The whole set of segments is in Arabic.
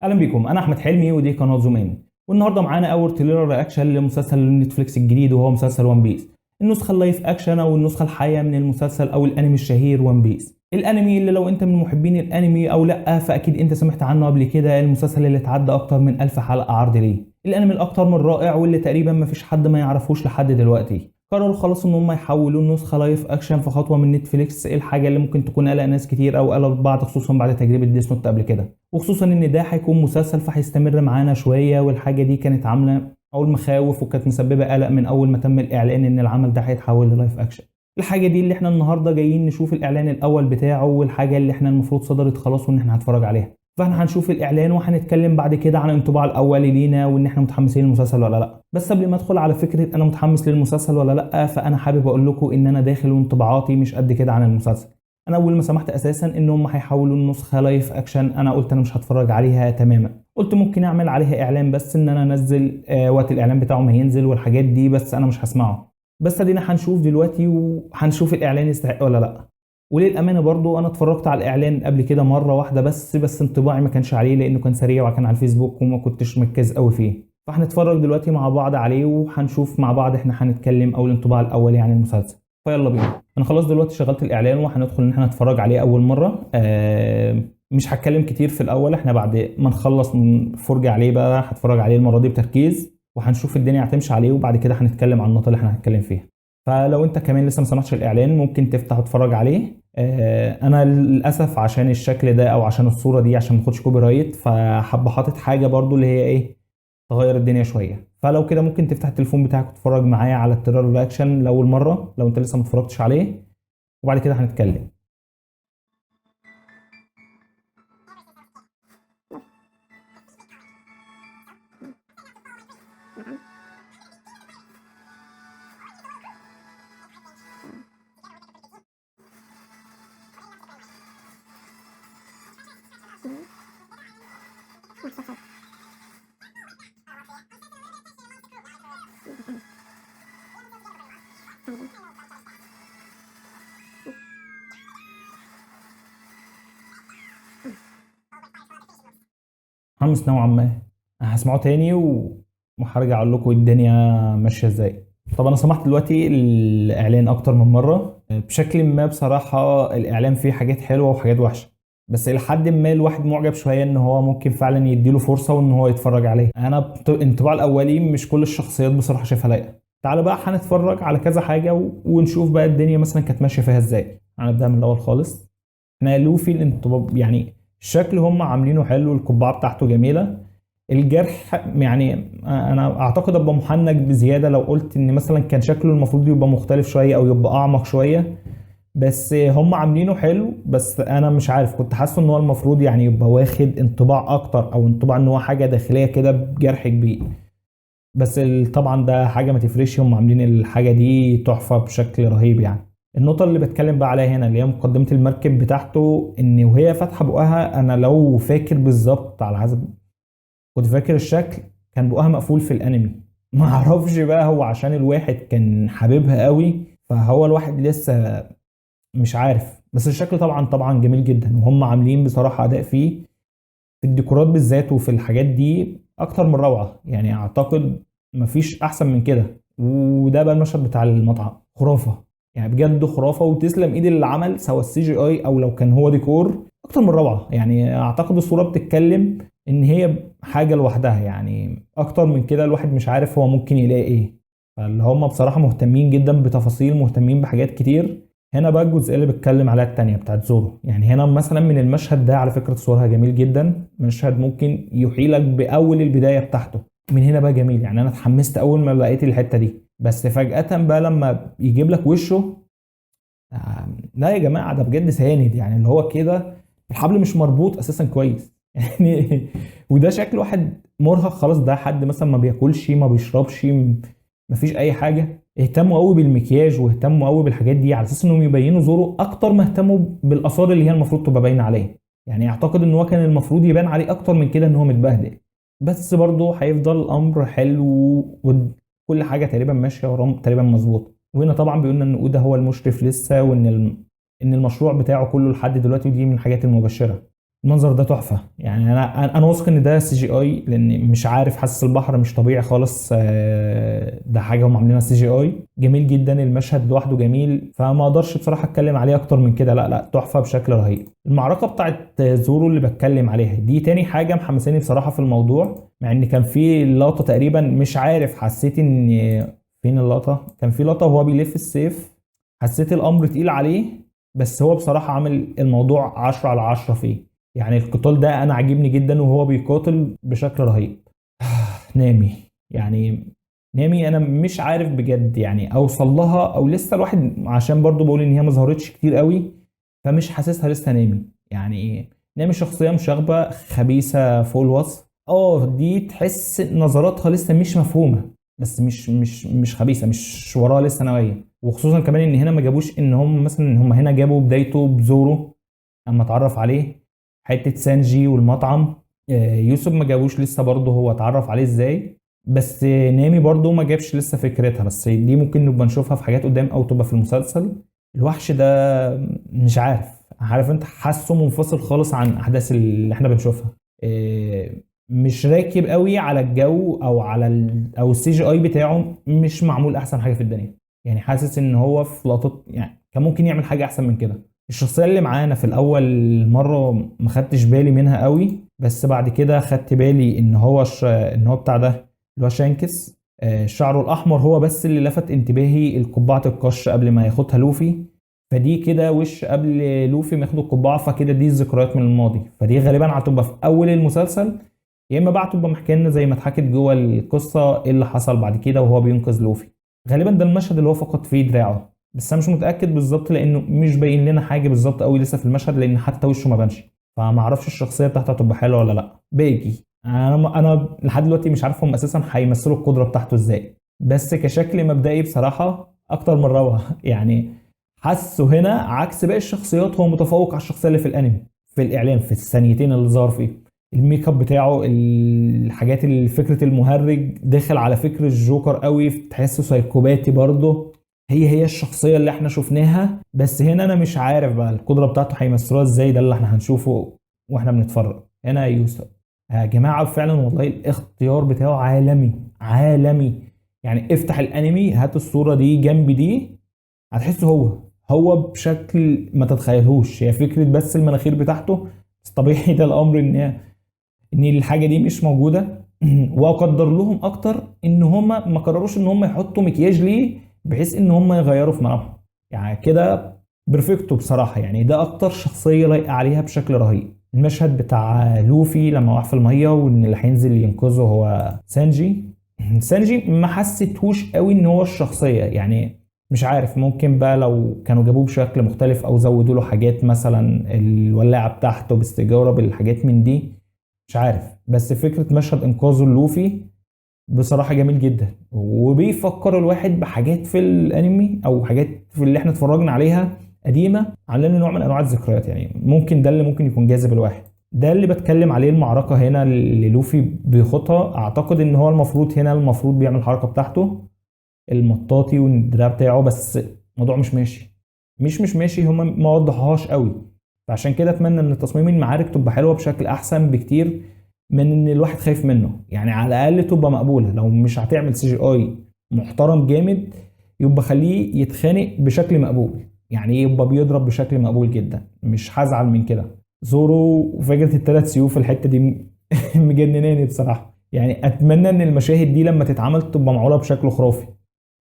اهلا بيكم، انا احمد حلمي ودي قناه زومان. والنهارده معانا اول تريلر رياكشن لمسلسل نتفليكس الجديد وهو مسلسل ون بيس، النسخه اللايف اكشن او النسخه الحيه من المسلسل او الانمي الشهير ون بيس. الانمي اللي لو انت من محبين الانمي او لا فاكيد انت سمعت عنه قبل كده، المسلسل اللي اتعدى اكتر من 1000 حلقه عرض ليه، الانمي الاكتر من رائع واللي تقريبا ما فيش حد ما يعرفوش لحد دلوقتي. قرروا خلاص ان هم يحولوا النسخه لايف اكشن في خطوه من نتفليكس، الحاجه اللي ممكن تكون قلق ناس كتير او قلق بعض، خصوصا بعد تجربه ديس نوت قبل كده، وخصوصا ان ده هيكون مسلسل فهيستمر معانا شويه. والحاجه دي كانت عامله اول مخاوف وكانت مسببه قلق من اول ما تم الاعلان ان العمل ده هيتحول للايف اكشن. الحاجه دي اللي احنا النهارده جايين نشوف الاعلان الاول بتاعه، والحاجه اللي احنا المفروض صدرت خلاص وان احنا هنتفرج عليها. فاحنا هنشوف الاعلان وهنتكلم بعد كده عن الانطباع الاولي لينا وان احنا متحمسين للمسلسل ولا لا. بس قبل ما ادخل على فكره انا متحمس للمسلسل ولا لا، فانا حابب اقول لكم ان انا داخل وانطباعاتي مش قد كده عن المسلسل. انا اول ما سمحت اساسا ان هم هيحولوا النسخه لايف اكشن انا قلت انا مش هتفرج عليها تماما. قلت ممكن اعمل عليها اعلان بس ان انا انزل وقت الاعلان بتاعه ما ينزل والحاجات دي، بس انا مش هسمعه. بس ادينا هنشوف دلوقتي وهنشوف الاعلان يستحق ولا لا. وللامانه برضو انا اتفرجت على الاعلان قبل كده مره واحده بس انطباعي ما كانش عليه لانه كان سريع وكان على الفيسبوك وما كنتش مركز قوي فيه. فهنتفرج دلوقتي مع بعض عليه وهنشوف مع بعض احنا هنتكلم او الانطباع الاولي عن المسلسل. فيلا بينا، انا خلاص دلوقتي شغلت الاعلان وهندخل ان احنا نتفرج عليه اول مره. مش هتكلم كتير في الاول، احنا بعد ما نخلص فرجة عليه بقى هتفرج عليه المره دي بتركيز وهنشوف الدنيا هتمشي عليه، وبعد كده هنتكلم عن النقطه اللي احنا هنتكلم فيها. فلو انت كمان لسه ما سمعتش الاعلان ممكن تفتح وتتفرج عليه. انا للاسف عشان الشكل ده او عشان الصوره دي عشان ما اخدش كوبي رايت فحب حاطط حاجه برضو اللي هي ايه تغير الدنيا شويه. فلو كده ممكن تفتح التليفون بتاعك وتتفرج معايا على التريلر رياكشن لاول مره لو انت لسه ما اتفرجتش عليه، وبعد كده هنتكلم. متحمس نوعا ما، أنا هسمعه تاني وهرجع اقول لكم الدنيا ماشيه ازاي. طب انا سمعت دلوقتي الاعلان اكتر من مره، بشكل ما بصراحه الاعلان فيه حاجات حلوه وحاجات وحشه، بس لحد ما الواحد معجب شويه ان هو ممكن فعلا يديله فرصه وان هو يتفرج عليه. انا انطباع الاولي مش كل الشخصيات بصراحه شايفها لايقه. تعال بقى هنتفرج على كذا حاجه ونشوف بقى الدنيا مثلا كانت ماشيه فيها ازاي. هنبدا من الاول خالص. احنا لوفي الانطباع يعني الشكل هم عاملينه حلو، القبعه بتاعته جميله. الجرح يعني انا اعتقد ابقى محنك بزياده لو قلت ان مثلا كان شكله المفروض يبقى مختلف شويه او يبقى اعمق شويه، بس هم عاملينه حلو. بس انا مش عارف، كنت حاسه ان هو المفروض يعني يبقى واخد انطباع اكتر او انطباع ان هو حاجه داخليه كده بجرح كبير. بس طبعا ده حاجه ما تفرقش، هم عاملين الحاجه دي تحفه بشكل رهيب يعني. النقطة اللي بتكلم بقى عليها هنا اللي هي مقدمة المركب بتاعته، ان وهي فاتحة بقها انا لو فاكر بالظبط على حسب كنت فاكر الشكل كان بقها مقفول في الانمي. ما اعرفش بقى هو عشان الواحد كان حبيبها قوي فهو الواحد لسه مش عارف. بس الشكل طبعا جميل جدا وهم عاملين بصراحة اداء فيه في الديكورات بالذات وفي الحاجات دي اكتر من روعة. يعني اعتقد مفيش احسن من كده. وده بقى المشهد بتاع المطعم خرافة، يعني بجد خرافة وتسلم ايد اللي عمل سواء السي جي اي او لو كان هو ديكور اكتر من روعة. يعني اعتقد الصورة بتتكلم ان هي حاجة لوحدها، يعني اكتر من كده الواحد مش عارف هو ممكن يلاقي ايه. فاللي هم بصراحة مهتمين جدا بتفاصيل، مهتمين بحاجات كتير. هنا بقى الجزئيه اللي بتكلم عليها التانية بتاعت زورو، يعني هنا مثلا من المشهد ده على فكره صورها جميل جدا، مشهد ممكن يحيلك باول البدايه بتاعته. من هنا بقى جميل، يعني انا اتحمست اول ما لقيت الحته دي، بس فجاه بقى لما يجيب لك وشه لا يا جماعه ده بجد ساند، يعني اللي هو كده الحبل مش مربوط اساسا كويس يعني. وده شكل واحد مرهق خلاص، ده حد مثلا ما بياكلش ما بيشربش مفيش اي حاجه. اهتموا قوي بالمكياج واهتموا قوي بالحاجات دي على اساس انهم يبينوا زوره اكتر ما اهتموا بالاثار اللي هي المفروض تبقى باينه عليه. يعني اعتقد ان هو كان المفروض يبان عليه اكتر من كده ان هو متبهدل. بس برضه هيفضل الامر حلو وكل حاجه تقريبا ماشيه وراه تقريبا مظبوطه. وهنا طبعا بيقولنا ان اودا هو المشرف لسه، وان ان المشروع بتاعه كله لحد دلوقتي، ودي من الحاجات المبشره. المنظر ده تحفة. يعني انا واثق ان ده سي جي اي، لان مش عارف، حاسس البحر مش طبيعي خالص. ده حاجة هم عاملينها سي جي اي. جميل جدا، المشهد لوحده جميل، فما اقدرش بصراحة اتكلم عليه اكتر من كده. لا لا، تحفة بشكل رهيب. المعركة بتاعت زورو اللي بتكلم عليها دي تاني حاجة محمساني بصراحة في الموضوع، مع ان كان في لقطة تقريبا مش عارف، حسيت ان فين اللقطة، كان في لقطة وهو بيلف السيف، حسيت الامر تقيل عليه. بس هو بصراحة عامل الموضوع 10/10 فيه. يعني القتال ده انا عاجبني جدا وهو بيقاتل بشكل رهيب. نامي، يعني نامي انا مش عارف بجد يعني اوصل لها او لسه الواحد، عشان برضو بقول ان هي ما ظهرتش كتير قوي، فمش حاسسها لسه نامي. يعني نامي شخصية مشاغبة خبيثة فوق الوصف. دي تحس نظراتها لسه مش مفهومة، بس مش خبيثة، مش وراها لسه نوايا. وخصوصا كمان ان هنا ما جابوش ان هم مثلا، ان هم هنا جابوا بدايته بزورو اما اتعرف عليه، حته سانجي والمطعم. يوسف ما جابوش لسه برضه هو اتعرف عليه ازاي. بس نامي برضه ما جابش لسه فكرتها، بس دي ممكن نبقى نشوفها في حاجات قدام او تبقى في المسلسل. الوحش ده مش عارف انت، حاسه منفصل خالص عن احداث اللي احنا بنشوفها. مش راكب قوي على الجو او على او السي جي اي بتاعه مش معمول احسن حاجه في الدنيا. يعني حاسس ان هو في لقطات يعني كان ممكن يعمل حاجه احسن من كده. الشخصيه اللي معانا في الاول مره ما خدتش بالي منها قوي، بس بعد كده خدت بالي ان هو بتاع ده اللي هو شانكس. شعره الاحمر هو بس اللي لفت انتباهي، القبعه القش قبل ما ياخدها لوفي. فدي كده وش قبل لوفي ما ياخد القبعه، فكده دي ذكريات من الماضي، فدي غالبا هتبقى في اول المسلسل، يا اما بقى تبقى محكي لنا زي ما اتحكت جوه القصه ايه اللي حصل بعد كده وهو بينقذ لوفي. غالبا ده المشهد اللي هو فقد فيه دراعه، بس انا مش متاكد بالظبط لانه مش باين لنا حاجه بالظبط قوي لسه في المشهد، لان حتى وشه ما بانش. فما اعرفش الشخصيه بتاعته هتبقى حلوه ولا لا. باجي انا لحد دلوقتي مش عارف هم اساسا هيمثلوا القدره بتاعته ازاي، بس كشكل مبدئي بصراحه اكتر من روعه. يعني حاسه هنا عكس باقي الشخصيات هو متفوق على الشخصيه اللي في الانمي، في الاعلان في الثانيتين اللي ظهر فيه. الميك اب بتاعه، الحاجات اللي فكره المهرج داخل على فكر الجوكر قوي، تحسه سايكوباتي برضه. هي الشخصيه اللي احنا شفناها، بس هنا انا مش عارف بقى القدره بتاعته هيمثلوها ازاي، ده اللي احنا هنشوفه واحنا بنتفرج. هنا يا يوسف يا جماعه فعلا والله الاختيار بتاعه عالمي عالمي. يعني افتح الانمي هات الصوره دي جنب دي، هتحسه هو بشكل ما تتخيلهوش. هي فكره بس المناخير بتاعته، بس طبيعي ده الامر ان الحاجه دي مش موجوده. واقدر لهم اكتر ان هم ما قرروش ان هم يحطوا مكياج ليه بحيث ان هم يغيروا في ملامحه. يعني كده بيرفكتو بصراحه، يعني ده اكتر شخصيه لايقه عليها بشكل رهيب. المشهد بتاع لوفي لما وقع في الميه وان اللي هينزل ينقذه هو سانجي. سانجي ما حسيتهوش قوي ان هو الشخصيه، يعني مش عارف، ممكن بقى لو كانوا جابوه بشكل مختلف او زودوا له حاجات، مثلا الولاعه بتاعته باستجاره بالحاجات من دي، مش عارف. بس فكرة مشهد إنقاذه لوفي بصراحة جميل جدا، وبيفكر الواحد بحاجات في الأنمي أو حاجات في اللي احنا اتفرجنا عليها قديمة، على نوع من أنواع الذكريات. يعني ممكن ده اللي ممكن يكون جاذب الواحد. ده اللي بتكلم عليه. المعركة هنا اللي لوفي بيخوضها، أعتقد إن هو المفروض بيعمل الحركة بتاعته المطاطي والدراع بتاعه، بس الموضوع مش ماشي. مش ماشي، هما ما وضحوهاش قوي. فعشان كده اتمنى ان تصميم المعارك تبقى حلوه بشكل احسن بكتير من ان الواحد خايف منه. يعني على الاقل تبقى مقبوله. لو مش هتعمل سي جي اي محترم جامد، يبقى خليه يتخانق بشكل مقبول، يعني يبقى بيضرب بشكل مقبول جدا، مش هزعل من كده. زورو وفكره الثلاث سيوف الحته دي مجنناني بصراحه. يعني اتمنى ان المشاهد دي لما تتعمل تبقى معموله بشكل خرافي.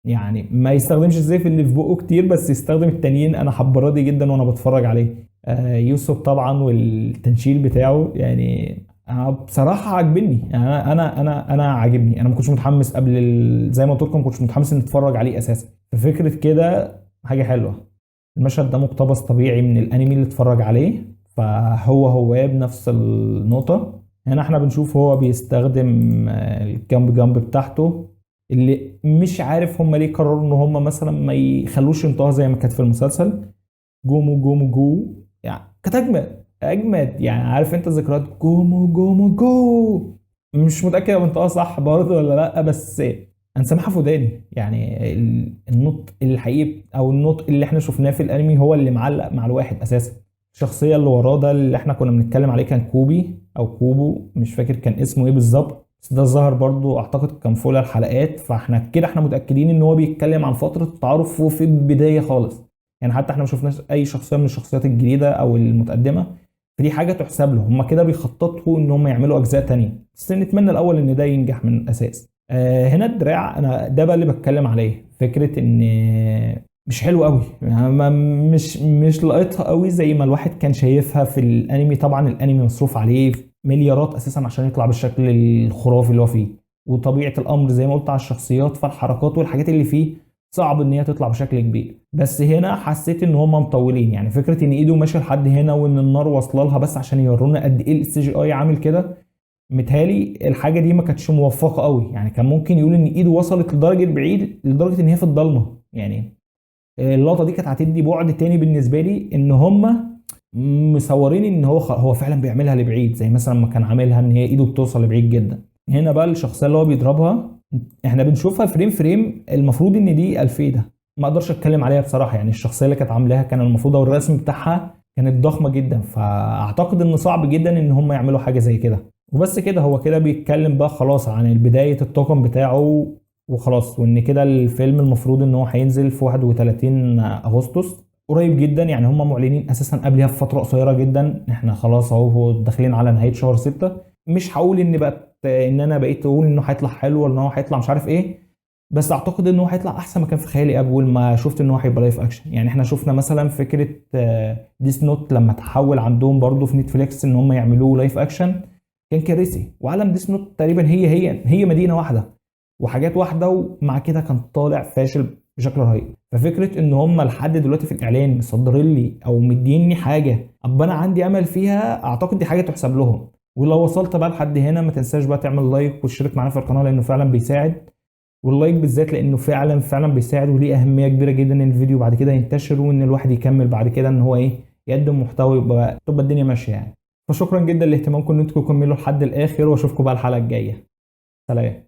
يعني ما يستخدمش الزيف اللي في بقه كتير، بس يستخدم التانيين. انا حب راضي جدا وانا بتفرج عليه. يوسف طبعا والتنشيل بتاعه، يعني انا بصراحه عاجبني. يعني انا عاجبني. انا ما كنتش متحمس قبل زي ما قلت لكم ما كنتش متحمس ان اتفرج عليه اساسا. ففكره كده حاجه حلوه. المشهد ده مقتبس طبيعي من الانمي اللي اتفرج عليه، فهو بنفس النقطه. هنا احنا بنشوف هو بيستخدم الجامب جامب بتاعته، اللي مش عارف هم ليه قرروا ان هم مثلا ما يخلوش ينطقها زي ما كانت في المسلسل. جومو جومو جو، يعني كانت اجمد. يعني عارف انت ذكريات جومو جومو جو. مش متاكد لو انطقها صح برضه ولا لا، بس انا سامعها في وداني. يعني النطق الحقيقي او النطق اللي احنا شفناه في الانمي هو اللي معلق مع الواحد اساسا. الشخصيه اللي وراه ده اللي احنا كنا بنتكلم عليه كان كوبي او كوبو، مش فاكر كان اسمه ايه بالظبط، بس ده ظهر برضو اعتقد كان في اولى الحلقات. فاحنا كده احنا متاكدين ان هو بيتكلم عن فتره التعارف في البدايه خالص. يعني حتى احنا ما شفناش اي شخصيه من الشخصيات الجديده او المتقدمه، فدي حاجه تحسب له. هم كده بيخططوا ان هم يعملوا اجزاء تانية، بس نتمنى الاول ان ده ينجح من الاساس. هنا الدراع انا ده بقى اللي بتكلم عليه، فكره ان مش حلو قوي، يعني مش لقيتها قوي زي ما الواحد كان شايفها في الانمي. طبعا الانمي مصروف عليه مليارات اساسا عشان يطلع بالشكل الخرافي اللي هو فيه، وطبيعه الامر زي ما قلت على الشخصيات، فالحركات والحاجات اللي فيه صعب ان هي تطلع بشكل كبير. بس هنا حسيت ان هم مطولين، يعني فكره ان ايده ماشيه لحد هنا وان النار واصله لها بس عشان يورونا قد ايه السي جي اي عامل كده. متهيألي الحاجه دي ما كانتش موفقه قوي، يعني كان ممكن يقول ان ايده وصلت لدرجه بعيد لدرجه ان هي في الضلمه. يعني اللقطه دي كانت هتدي بعد تاني بالنسبه لي، ان هم مصورين ان هو فعلا بيعملها لبعيد، زي مثلا ما كان عاملها ان هي ايده بتوصل لبعيد جدا. هنا بقى الشخصيه اللي هو بيضربها احنا بنشوفها فريم فريم، المفروض ان دي الفيده. ما اقدرش اتكلم عليها بصراحه، يعني الشخصيه اللي كانت عاملاها كان المفروض، او الرسم بتاعها كانت ضخمه جدا، فاعتقد ان صعب جدا ان هم يعملوا حاجه زي كده. وبس كده، هو كده بيتكلم بقى خلاص عن بدايه الطاقم بتاعه وخلاص، وان كده الفيلم المفروض ان هو هينزل في 31 اغسطس قريب جدا. يعني هم معلنين اساسا قبلها بفتره قصيره جدا، احنا خلاص اهو داخلين على نهايه شهر 6. مش هقول ان انا بقيت اقول انه هيطلع حلو ولا ان هو هيطلع مش عارف ايه، بس اعتقد ان هو هيطلع احسن ما كان في خيالي اول ما شفت ان هو هيبقى لايف اكشن. يعني احنا شفنا مثلا فكره ديس نوت لما تحول عندهم برضو في نتفليكس ان هم يعملوه لايف اكشن، كان كارثي. وعالم ديس نوت تقريبا هي مدينه واحده وحاجات واحده، ومع كده كان طالع فاشل بشكل رهيب. ففكره ان هم لحد دلوقتي في الاعلان مصدرين لي او مديني حاجه ابقى انا عندي امل فيها، اعتقد دي حاجه تحسب لهم. ولو وصلت بقى لحد هنا ما تنساش بقى تعمل لايك وتشترك معانا في القناه، لانه فعلا بيساعد. واللايك بالذات لانه فعلا بيساعد، وليه اهميه كبيره جدا ان الفيديو بعد كده ينتشر، وان الواحد يكمل بعد كده ان هو يقدم محتوى، تبقى الدنيا ماشيه يعني. فشكرا جدا لاهتمامكم ان انتم تكملوا لحد الاخر، واشوفكم بقى الحلقه الجايه. سلام.